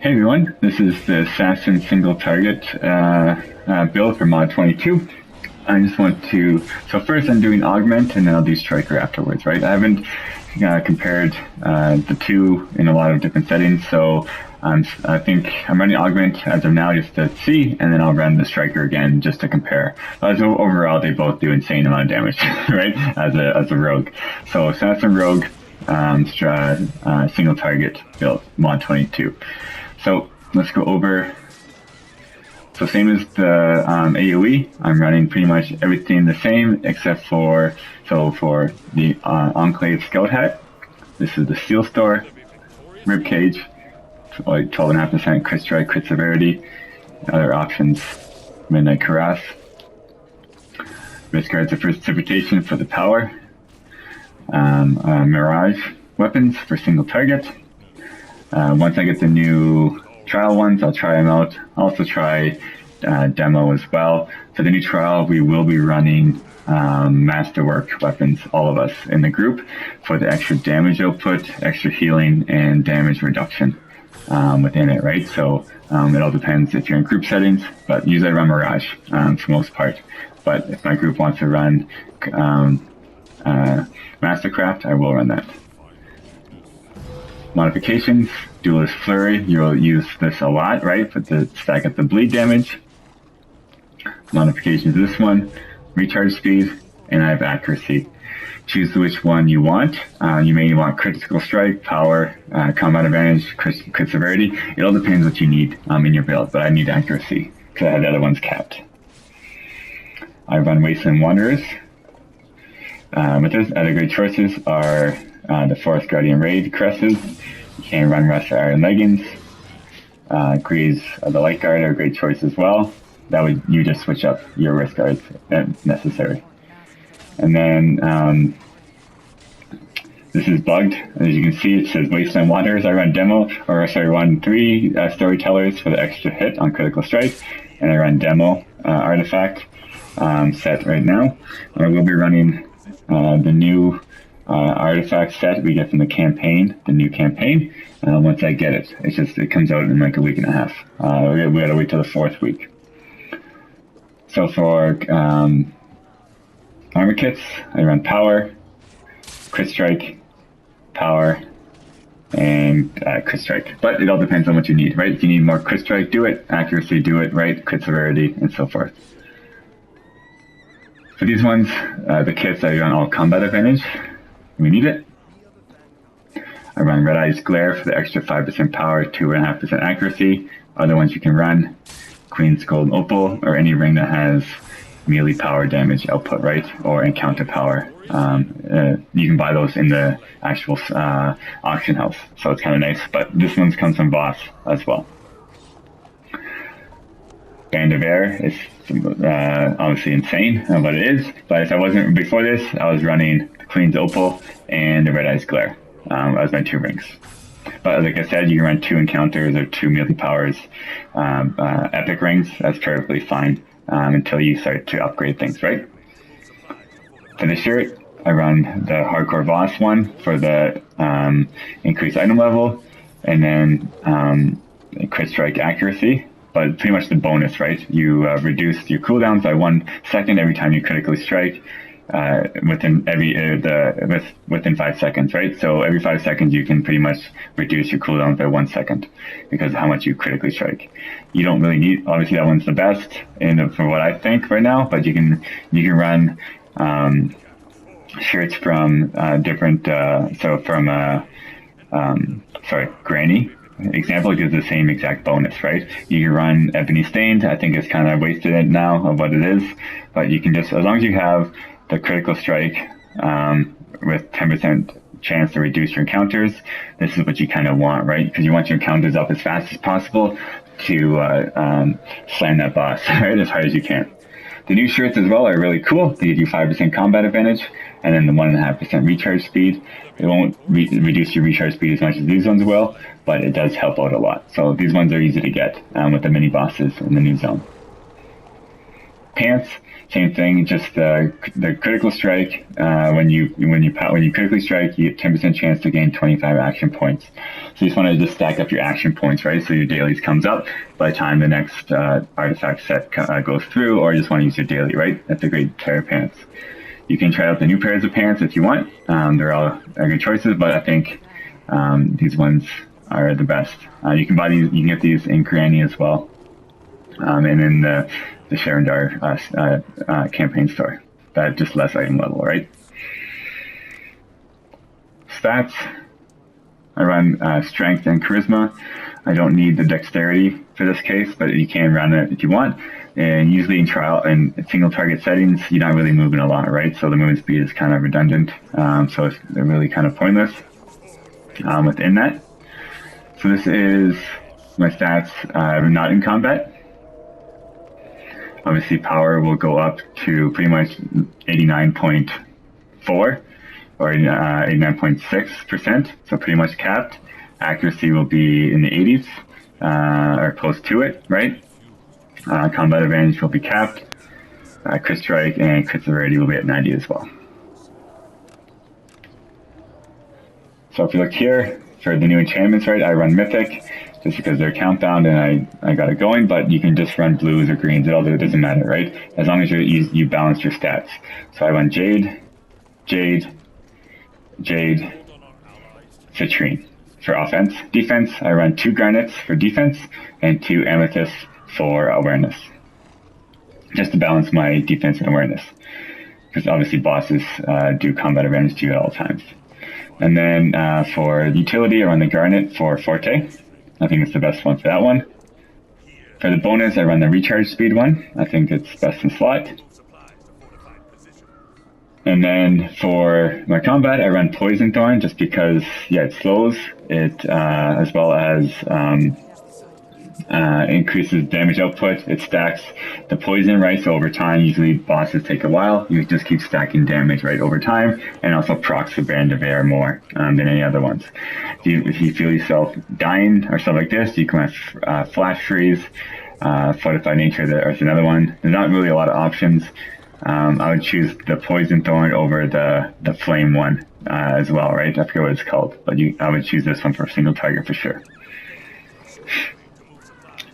Hey everyone, this is the Assassin single target build for mod 22. I just want to, so first I'm doing Augment and then I'll do Striker afterwards, right? I haven't compared the two in a lot of different settings, so I think I'm running Augment as of now just to see, and then I'll run the Striker again just to compare. So overall they both do insane amount of damage, right? As a rogue. So Assassin Rogue single target build, mod 22. So let's go over. So same as the AoE, I'm running pretty much everything the same except for, for the Enclave Scout Hat, this is the Steel Store, Ribcage, like 12.5% crit strike, crit severity. Other options, Midnight Caress, Wrist Guards of Precipitation for the power, Mirage weapons for single target. Once I get the new trial ones, I'll try them out. I'll also try demo as well. For the new trial, we will be running Masterwork weapons, all of us in the group, for the extra damage output, extra healing, and damage reduction within it, right? So it all depends if you're in group settings, but usually I run Mirage for the most part. But if my group wants to run Mastercraft, I will run that. Modifications, Duelist Flurry, you'll use this a lot, right? But to stack up the bleed damage. Modifications, this one, recharge speed, and I have accuracy. Choose which one you want. You may want critical strike, power, combat advantage, crit severity. It all depends what you need in your build, but I need accuracy because I have the other ones capped. I run Wasteland Wanderers. But those other great choices are the Forest Guardian Raid Cresses. You can run Russia Iron Leggings. Greaves of the Light Guard are a great choice as well. That would, you just switch up your wrist guards if necessary. And then this is bugged. As you can see, it says Wasteland Wanderers. I run run 3 Storytellers for the extra hit on critical strike, and I run demo artifact set right now. I will be running the new artifact set we get from the campaign, the new campaign. Once I get it, it comes out in like a week and a half. We gotta wait till the 4th week. So for armor kits, I run power, crit strike, power, and crit strike. But it all depends on what you need, right? If you need more crit strike, do it. Accuracy, do it, right? Crit severity, and so forth. For these ones, the kits, I run all combat advantage. We need it. I run Red Eyes Glare for the extra 5% power, 2.5% accuracy. Other ones you can run, Queen's Gold Opal, or any ring that has melee power damage output, right? Or encounter power. You can buy those in the actual auction house, so it's kind of nice. But this one comes from Boss as well. Band of Air is obviously insane, but it is. But if I wasn't before this, I was running the Queen's Opal and the Red Eyes Glare as my 2 rings. But like I said, you can run 2 encounters or 2 melee powers, epic rings. That's perfectly fine until you start to upgrade things, right? For the shirt, I run the Hardcore Boss one for the increased item level, and then crit strike accuracy. But pretty much the bonus, right? You reduce your cooldowns by 1 second every time you critically strike within 5 seconds, right? So every 5 seconds you can pretty much reduce your cooldowns by 1 second because of how much you critically strike. You don't really need, obviously that one's the best for what I think right now, but you can run shirts from different, Granny example gives the same exact bonus, right? You can run Ebony Stained. I think it's kind of wasted now of what it is, but you can just, as long as you have the critical strike with 10% chance to reduce your encounters, this is what you kind of want, right? Because you want your encounters up as fast as possible to slam that boss, right, as hard as you can. The new shirts as well are really cool. They give you 5% combat advantage and then the 1.5% recharge speed. It won't reduce your recharge speed as much as these ones will, but it does help out a lot. So these ones are easy to get with the mini bosses in the new zone. Pants, Same thing, just the critical strike. When you critically strike, you get 10% chance to gain 25 action points. So you just want to just stack up your action points, right? So your dailies comes up by the time the next artifact set goes through, or you just want to use your daily, right? That's a great pair of pants. You can try out the new pairs of pants if you want. They're all good choices, but I think these ones are the best. You can buy these. You can get these in Granny as well, and in the Sharandar campaign store. That just less item level, right? Stats. I run strength and charisma. I don't need the dexterity for this case, but you can run it if you want. And usually in trial and single target settings, you're not really moving a lot, right? So the movement speed is kind of redundant. So it's really kind of pointless within that. So this is my stats not in combat. Obviously power will go up to pretty much 89.4 or 89.6%, so pretty much capped. Accuracy will be in the 80s or close to it, right? Combat advantage will be capped. Crit strike and crit severity will be at 90 as well. So if you look here for the new enchantments, right, I run mythic just because they're count bound and I got it going, but you can just run blues or greens. It doesn't matter, right? As long as you balance your stats. So I run Jade, Jade, Jade, Citrine for offense. Defense, I run 2 garnets for defense and 2 amethysts for awareness. Just to balance my defense and awareness. Because obviously bosses do combat advantage to you at all times. And then for utility, I run the garnet for forte. I think it's the best one for that one. For the bonus, I run the recharge speed one. I think it's best in slot. And then for my combat, I run Poison Thorn just because, yeah, it slows it as well as increases damage output. It stacks the poison, right? So over time, usually bosses take a while. You just keep stacking damage, right, over time, and also procs the Band of Air more than any other ones. If you feel yourself dying or stuff like this, you can have Flash Freeze, Fortified Nature, there's another one. There's not really a lot of options. I would choose the Poison Thorn over the Flame one as well, right? I forget what it's called, but I would choose this one for a single target for sure.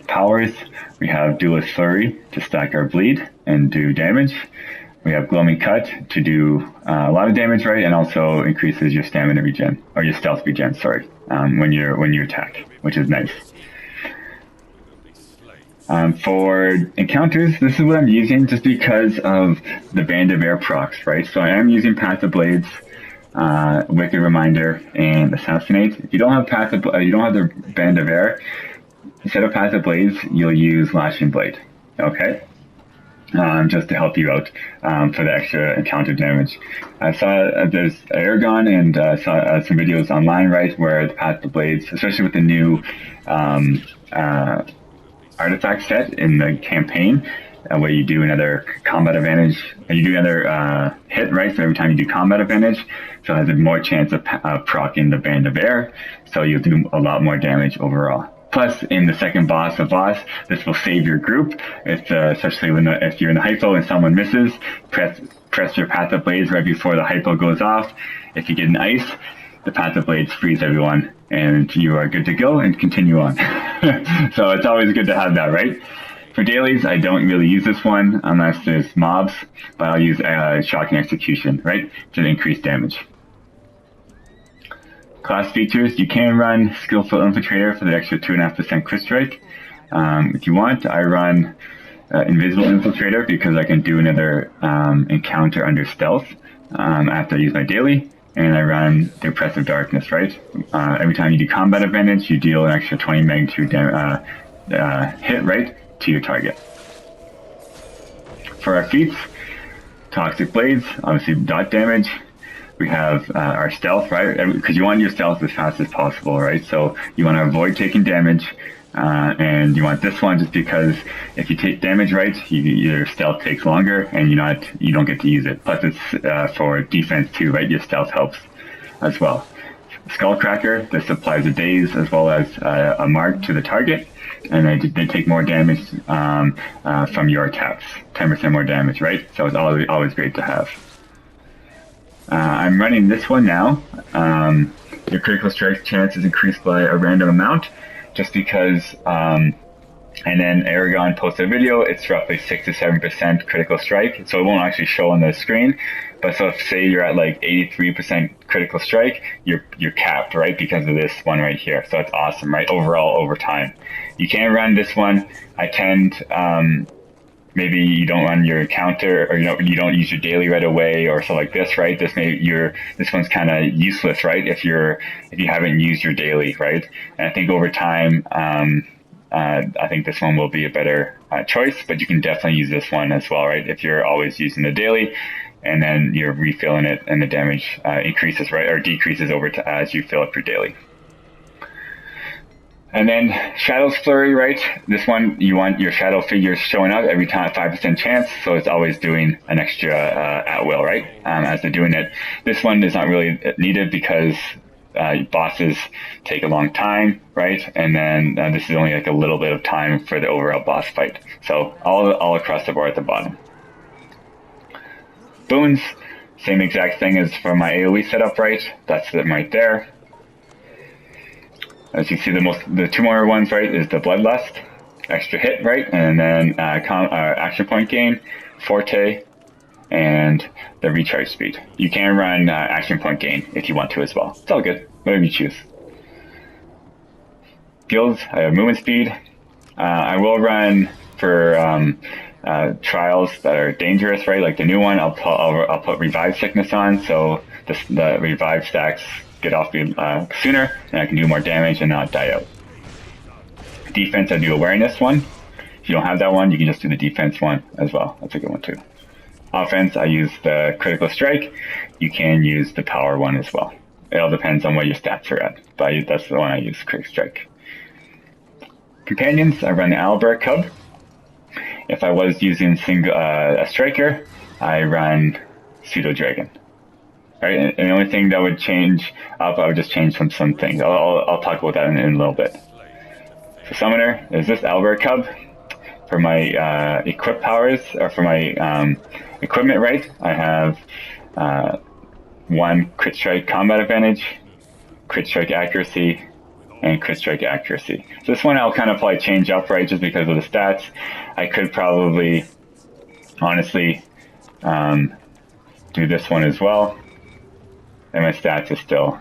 Powers, we have Duelist Flurry to stack our bleed and do damage. We have Gloaming Cut to do a lot of damage, right? And also increases your stamina regen, or your stealth regen, sorry, when you attack, which is nice. For encounters, this is what I'm using just because of the Band of Air procs, right? So I am using Path of Blades, Wicked Reminder, and Assassinate. If you don't have you don't have the Band of Air, instead of Path of Blades, you'll use Lashing Blade, okay? Just to help you out for the extra encounter damage. I saw there's Aragon and saw some videos online, right, where the Path of Blades, especially with the new artifact set in the campaign, where you do another combat advantage, you do another hit, right? So every time you do combat advantage, so it has a more chance of proccing the Band of Air, so you'll do a lot more damage overall. Plus, in the second boss, this will save your group. Especially if you're in the hypo and someone misses, press your Path of Blades right before the hypo goes off. If you get an ice, the Path of Blades frees everyone, and you are good to go and continue on. So it's always good to have that, right? For dailies, I don't really use this one unless there's mobs, but I'll use Shocking Execution, right, to increase damage. Class features, you can run Skillful Infiltrator for the extra 2.5% crit strike. If you want, I run Invisible Infiltrator because I can do another encounter under stealth after I use my daily. And I run the Oppressive Darkness, right? Every time you do combat advantage, you deal an extra 20 magnitude hit, right, to your target. For our feats, Toxic Blades, obviously dot damage. We have our stealth, right? Because you want your stealth as fast as possible, right? So you want to avoid taking damage, and you want this one just because if you take damage, right, your stealth takes longer, and you don't get to use it. Plus, it's for defense too, right? Your stealth helps as well. Skullcracker, this applies a daze as well as a mark to the target, and they take more damage from your attacks, 10% more damage, right? So it's always great to have. I'm running this one now. Your critical strike chance is increased by a random amount, just because, and then Aragon posted a video, it's roughly 6 to 7% critical strike, so it won't actually show on the screen. But so if say you're at like 83% critical strike, you're capped, right? Because of this one right here. So it's awesome, right? Overall, over time. You can run this one. I tend, maybe you don't run your counter, or you don't use your daily right away, or so like this, right? This one's kind of useless, right? If you haven't used your daily, right? And I think over time, I think this one will be a better choice, but you can definitely use this one as well, right? If you're always using the daily, and then you're refilling it, and the damage increases, right, or decreases as you fill up your daily. And then Shadow's Flurry, right? This one, you want your shadow figures showing up every time, 5% chance, so it's always doing an extra at will, right? As they're doing it. This one is not really needed because bosses take a long time, right? And then this is only like a little bit of time for the overall boss fight. So all across the board at the bottom. Boons, same exact thing as for my AoE setup, right? That's them right there. As you see, the two more ones, right, is the Bloodlust, extra hit, right? And then action point gain, Forte, and the recharge speed. You can run action point gain if you want to as well. It's all good, whatever you choose. Guilds, I have movement speed. I will run for trials that are dangerous, right? Like the new one, I'll put Revive Sickness on, so the Revive stacks get off me sooner, and I can do more damage and not die out. Defense, I do Awareness one. If you don't have that one, you can just do the defense one as well. That's a good one too. Offense, I use the Critical Strike. You can use the Power one as well. It all depends on what your stats are at, but that's the one I use, Critical Strike. Companions, I run the Owlbear Cub. If I was using a Striker, I run Pseudo Dragon. Right, and the only thing that would change up, I would just change some things. I'll talk about that in a little bit. For Summoner, is this Owlbear Cub. For my equip powers, or for my equipment, right, I have 1 Crit Strike Combat Advantage, Crit Strike Accuracy, and Crit Strike Accuracy. So this one I'll kind of probably change up, right, just because of the stats. I could probably, honestly, do this one as well. And my stats is still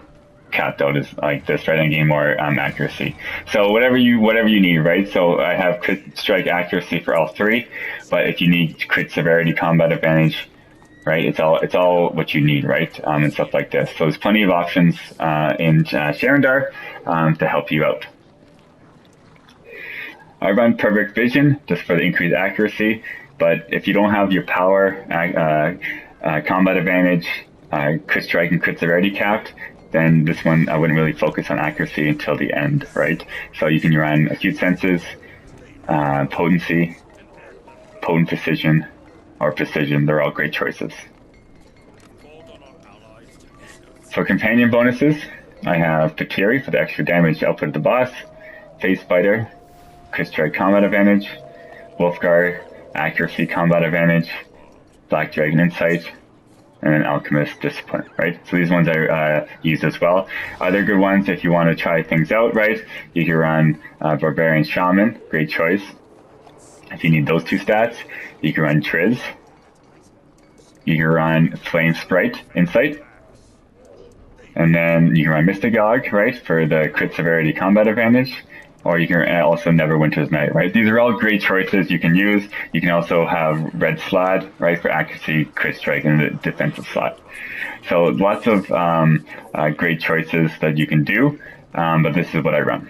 capped out as like this, right? And gain more accuracy. So whatever you need, right? So I have Crit Strike Accuracy for all 3, but if you need Crit Severity Combat Advantage, right? It's all what you need, right? And stuff like this. So there's plenty of options in Sharendar to help you out. I run Perfect Vision just for the increased accuracy, but if you don't have your power, combat advantage, Crit Strike and Crit Severity capped, then this one I wouldn't really focus on accuracy until the end, right? So you can run Acute Senses, Potency, Potent Precision, or Precision. They're all great choices. For companion bonuses, I have Patiri for the extra damage output of the boss, Face Spider, Crit Strike Combat Advantage, Wolfguard, Accuracy Combat Advantage, Black Dragon Insight, and then Alchemist Discipline, right? So these ones I use as well. Other good ones if you want to try things out, right? You can run Barbarian Shaman, great choice. If you need those 2 stats, you can run Triz. You can run Flame Sprite Insight. And then you can run Mystagogue, right, for the Crit Severity Combat Advantage. Or you can also Neverwinter's Night, right? These are all great choices you can use. You can also have Red Slad, right, for accuracy, Crit Strike, and the defensive slot. So lots of great choices that you can do, but this is what I run.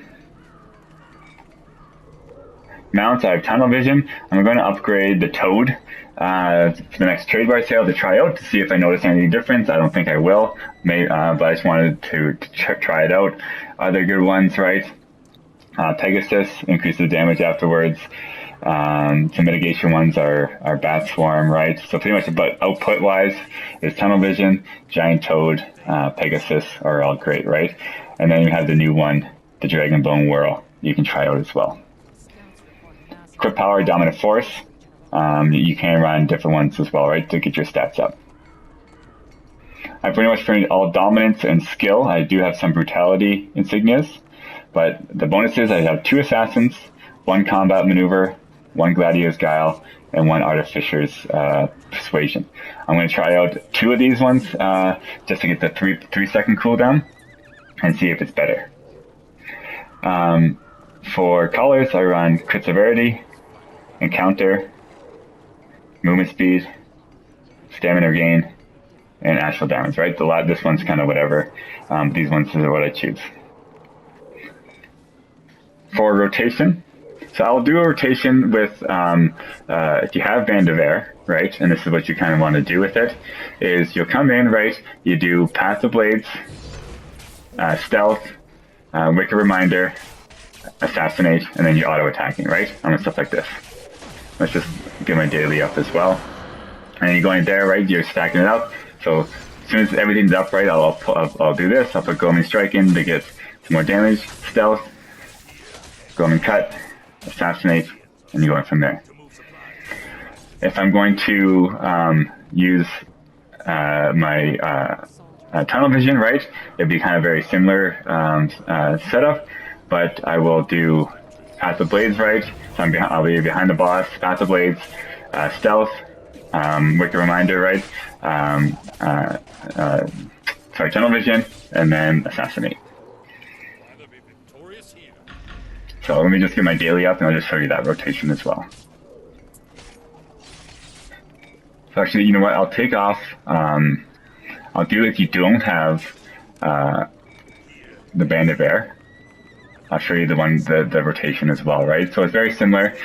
Mounts, I have Tunnel Vision. I'm going to upgrade the Toad for the next trade bar sale to try out to see if I notice any difference. I don't think I will, but I just wanted to try it out. Other good ones, right? Pegasus increases damage afterwards. Some mitigation ones are Bat Swarm, right? So pretty much, but output wise is Tunnel Vision, Giant Toad, Pegasus are all great, right? And then you have the new one, the Dragonbone Whirl. You can try out as well. Crit Power, Dominant Force. You can run different ones as well, right, to get your stats up. I pretty much printed all Dominance and Skill. I do have some Brutality insignias, but the bonuses, I have 2 Assassins, 1 Combat Maneuver, 1 Gladiator's Guile, and 1 Artificer's Persuasion. I'm going to try out 2 of these ones just to get the 3-second cooldown and see if it's better. For colors, I run Crit Severity, Encounter, Movement Speed, Stamina Gain, and Astral Damage, right? This one's kind of whatever. These ones are what I choose. For rotation, so I'll do a rotation with, if you have Band of Air, right, and this is what you kind of want to do with it, is you'll come in, right, you do Path of Blades, Stealth, Wicked Reminder, Assassinate, and then you're auto-attacking, right, on stuff like this. Let's just get my daily up as well. And then you go in there, right, you're stacking it up, so as soon as everything's up, right, I'll do this, I'll put Gloaming Strike in to get some more damage, Stealth, Gloaming Cut, Assassinate, and you go in from there. If I'm going to use my Tunnel Vision, right, it'd be kind of very similar setup, but I will do Path of Blades, right, so I'll be behind the boss, Path of Blades, Stealth, Wicked Reminder, right, Tunnel Vision, and then Assassinate. So let me just get my daily up and I'll just show you that rotation as well. So actually, you know what, I'll take off, I'll do it if you don't have the Band of Air. I'll show you the rotation as well, right? So it's very similar.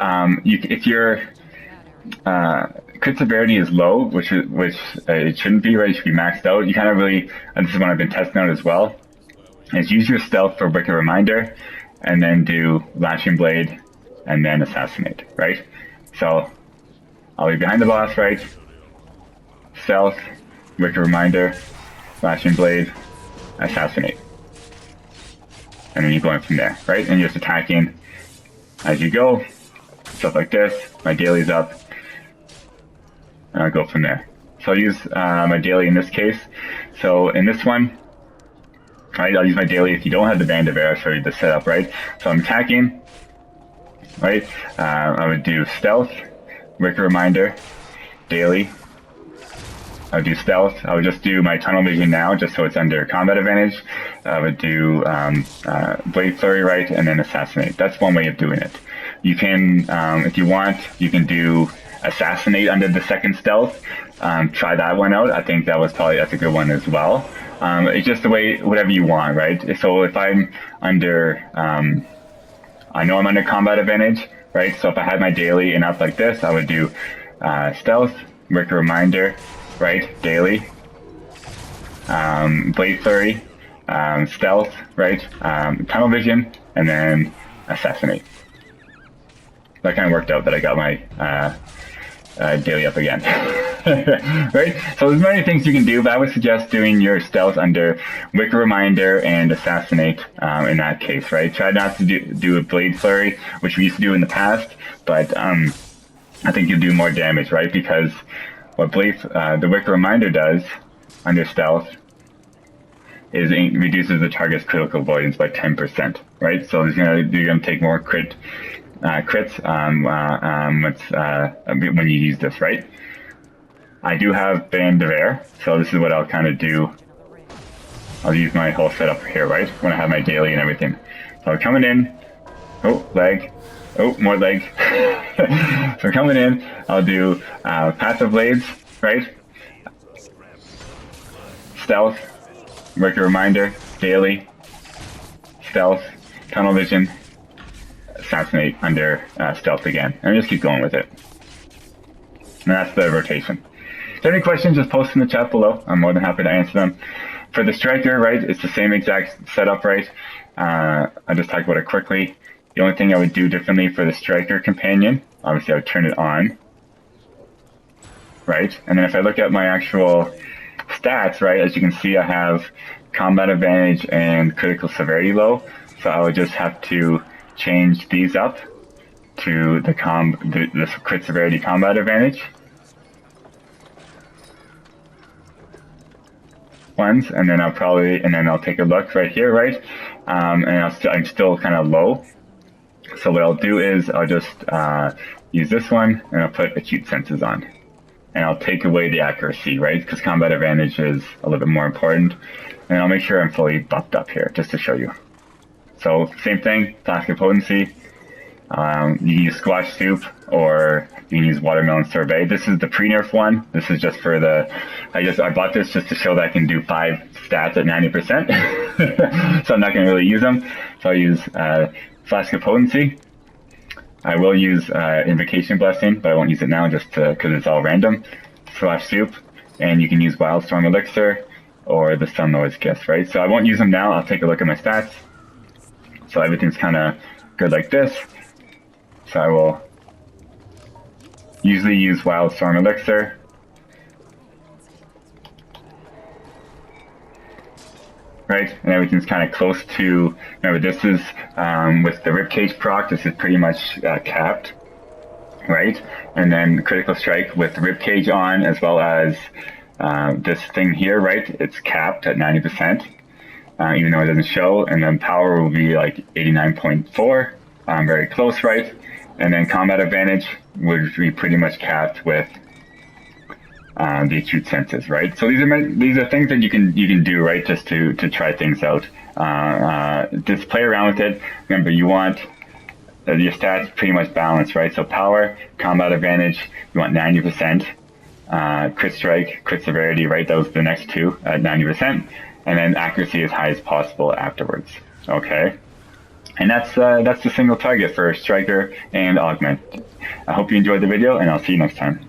If your Crit Severity is low, which it shouldn't be, right? It should be maxed out. You kind of really, and this is what I've been testing out as well, is use your Stealth for Wicked Reminder, and then do Lashing Blade, and then Assassinate, right? So I'll be behind the boss, right? Stealth, Wicked Reminder, Lashing Blade, Assassinate. And then you go in from there, right? And you're just attacking as you go, stuff like this. My daily's up, and I'll go from there. So I'll use my daily in this case. So in this one, right, I'll use my daily. If you don't have the Band of Air, I'll show you the setup, right? So I'm attacking, right? I would do Stealth, Wicked Reminder, daily. I would do Stealth. I would just do my Tunnel Vision now, just so it's under combat advantage. I would do Blade Flurry, right, and then Assassinate. That's one way of doing it. You can, if you want, you can do Assassinate under the second Stealth. Try that one out. I think that's a good one as well. It's just the way, whatever you want, right? So if I'm under, I know I'm under combat advantage, right? So if I had my daily and up like this, I would do Stealth, Wicked Reminder, right? Daily, Blade Flurry, Stealth, right? Tunnel Vision, and then Assassinate. That kind of worked out that I got my daily up again. Right? So there's many things you can do, but I would suggest doing your Stealth under Wicked Reminder and Assassinate in that case, right? Try not to do a Blade Flurry, which we used to do in the past, but I think you'll do more damage, right? Because what the Wicked Reminder does under Stealth is it reduces the target's critical avoidance by 10%, right? So you're going to take more crits when you use this, right? I do have Band of Air, so this is what I'll kind of do. I'll use my whole setup here, right? When I have my daily and everything. So coming in, leg, more leg. So coming in, I'll do Path of Blades, right? Stealth, Wicked Reminder, daily, Stealth, Tunnel Vision, Assassinate under Stealth again, and just keep going with it. And that's the rotation. If there are any questions, just post in the chat below. I'm more than happy to answer them. For the Striker, right, it's the same exact setup, right? I'll just talk about it quickly. The only thing I would do differently for the Striker Companion, obviously I would turn it on, right? And then if I look at my actual stats, right, as you can see, I have combat advantage and critical severity low. So I would just have to change these up to the crit severity combat advantage ones, and then I'll take a look right here, right, and I'm still kind of low. So what I'll do is I'll just use this one, and I'll put acute senses on, and I'll take away the accuracy, right, because combat advantage is a little bit more important, and I'll make sure I'm fully buffed up here just to show you. So same thing, flask of potency. You can use squash soup, or you can use watermelon sorbet. This is the pre-nerf one. This is just for the, I bought this just to show that I can do 5 stats at 90%. So I'm not going to really use them. So I'll use flask of potency. I will use invocation blessing, but I won't use it now just because it's all random. Squash soup, and you can use wildstorm elixir or the sun noise kiss, right? So I won't use them now. I'll take a look at my stats. So everything's kind of good like this. So I will usually use wildstorm elixir. Right, and everything's kind of close to, remember this is, with the ribcage proc, this is pretty much capped, right? And then critical strike with ribcage on, as well as this thing here, right? It's capped at 90%, even though it doesn't show. And then power will be like 89.4, very close, right? And then combat advantage would be pretty much capped with the acute senses, right? So these are things that you can do, right, just to try things out. Just play around with it. Remember, you want your stats pretty much balanced, right? So power, combat advantage, you want 90%. Crit strike, crit severity, right? Those are the next two at 90%, and then accuracy as high as possible afterwards. Okay. And that's the single target for Striker and Augment. I hope you enjoyed the video, and I'll see you next time.